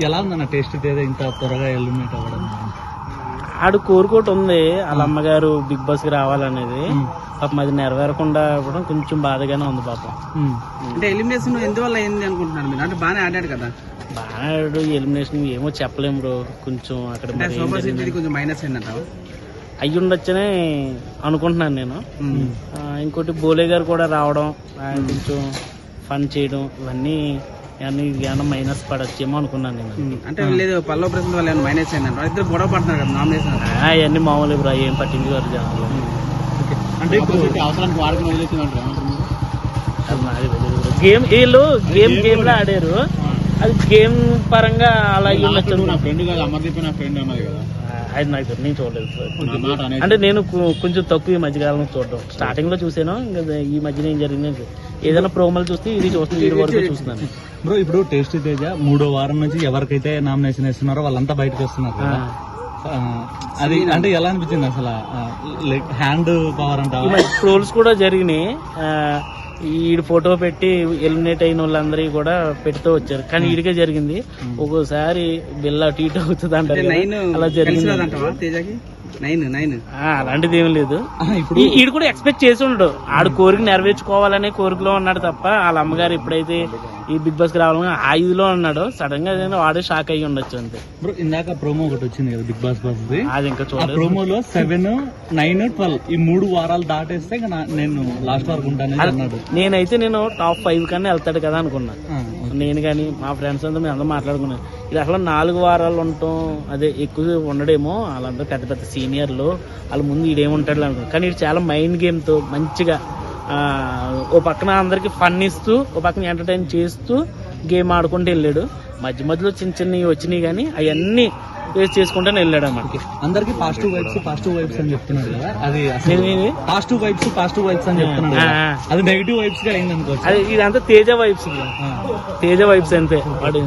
ఎలా ఉందన్న టేస్ట్ ఇంత త్వరగా ఎలిమినేట్ అవ్వడం? ఆడు కోరుకోటి ఉంది వాళ్ళ అమ్మగారు బిగ్ బాస్ కి రావాలనేది, పాపం అది నెరవేరకుండా ఇవ్వడం కొంచెం బాధగానే ఉంది పాపం. అంటే ఎలిమినేషన్ ఎందువల్ల అయింది అనుకుంటున్నారు మీరు? అంటే బాగానే ఆడాడు కదా. బాగా ఆడాడు, ఎలిమినేషన్ ఏమో చెప్పలేము బ్రో. కొంచెం అక్కడ కొంచెం మైనస్ అయిందంట అయ్యి ఉండొచ్చనే అనుకుంటున్నాను నేను. ఇంకోటి బోలే గారు కూడా రావడం, కొంచెం ఫన్ చేయడం, ఇవన్నీ ఏమన్నా మైనస్ పడచ్చేమో అనుకున్నాను నేను. అంటే లేదు పల్లవ ప్రశ్న వాళ్ళు మైనస్ అయిందంట, ఇద్దరు గొడవ పడుతున్నారు కదా నామినేషన్. అవన్నీ మామూలు బ్రో, ఏం పట్టించుకోరు జనాలు. అంటే అవసరానికి వాడుకుని వదిలేసిందంటారు. గేమ్ వీళ్ళు గేమ్ లో ఆడారు, అది గేమ్ పరంగా అలా నా ఫ్రెండ్ కాదు అమర్దీప్, నా ఫ్రెండ్ అన్నది కదా, అది నాకు నేను చూడలేదు. అంటే నేను కొంచెం తక్కువ ఈ మధ్యకాలంలో చూడడం, స్టార్టింగ్ లో చూసాను, ఇంకా ఈ మధ్యన ఏం జరిగింది ఏదైనా ప్రోమోలు చూస్తే ఇది చూస్తున్నాను, ఇది వరకు చూస్తున్నాను. బ్రో ఇప్పుడు టేస్టీ తేజ 3వ వారం నుంచి ఎవరికైతే నామినేషన్ వేస్తున్నారో వాళ్ళంతా బయటకు వస్తున్నారు కదా, అది అంటే ఎలా అనిపించింది అసలు? హ్యాండ్ పవర్ అంట ట్రోల్స్ కూడా జరిగినాయి. ఈడు ఫోటో పెట్టి ఎలిమినేట్ అయిన వాళ్ళందరికీ కూడా పెడుతూ వచ్చారు, కానీ ఈడికే జరిగింది. ఒక్కోసారి బిల్ల అటు ఇటు అవుతుంది అంటారు, అలా జరిగింది. అలాంటిది ఏం లేదు. ఈడు కూడా ఎక్స్పెక్ట్ చేసి ఉండడు, ఆడు కోరిక నెరవేర్చుకోవాలనే కోరికలో ఉన్నాడు తప్ప, వాళ్ళ అమ్మగారు ఎప్పుడైతే ఈ బిగ్ బాస్ కి రావాలని 5లో ఉన్నాడు, సడన్ గా వాడే షాక్ అయ్యి ఉండొచ్చు అంతే. ఇందాక ప్రోమో ఒకటి వచ్చింది కదా బిగ్ బాస్ బాస్, అది ఇంకా చూడలేదు. ప్రోమోలో 7, 9, 12 ఈ 3 వారాలు దాటేస్తే నేను లాస్ట్ వరకు ఉంటాను అన్నాడు. నేనైతే టాప్ 5 కన్నా వెళ్తాడు కదా అనుకున్నా. నేను కానీ మా ఫ్రెండ్స్ అంతా మేము అందరూ మాట్లాడుకున్నాను, ఇది అసలు 4 వారాలు ఉండటం అదే ఎక్కువ ఉండడేమో, వాళ్ళందరూ పెద్ద పెద్ద సీనియర్లు, వాళ్ళ ముందు ఈడేముంటాడు అనుకున్నాను. కానీ ఇది చాలా మైండ్ గేమ్ తో మంచిగా ఓ పక్కన అందరికి ఫన్ ఇస్తూ, ఓ పక్కన ఎంటర్టైన్ చేస్తూ గేమ్ ఆడుకుంటూ వెళ్ళాడు. మధ్య మధ్యలో చిన్న చిన్నవి వచ్చినాయి, కానీ అవన్నీ ఫేస్ చేసుకుంటూనే వెళ్ళాడు అన్నమాట. అందరికి పాజిటివ్ వైబ్స్ అని చెప్తున్నాడు కదా, అది పాజిటివ్ వైబ్స్ అని చెప్తున్నాడు, అది నెగిటివ్ వైబ్స్ గా అయింది అనుకోవచ్చు. అది ఇదంతా తేజ వైబ్స్ అంతే వాడు.